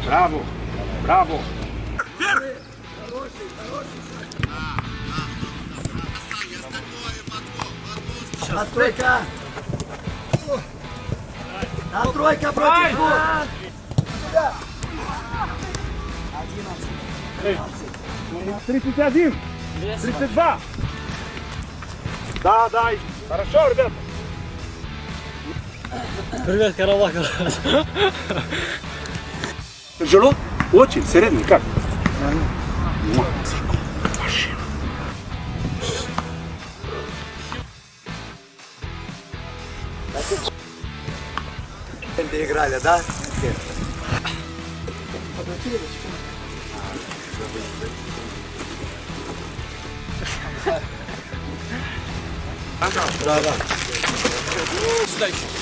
Браво! Браво! Настройка! Настройка против двух! 31! 32! Да, дай! Хорошо, ребята! Привет, Карабаха. Тяжело? Очень, средний, как? Играли, да? Да, да. Сюда еще.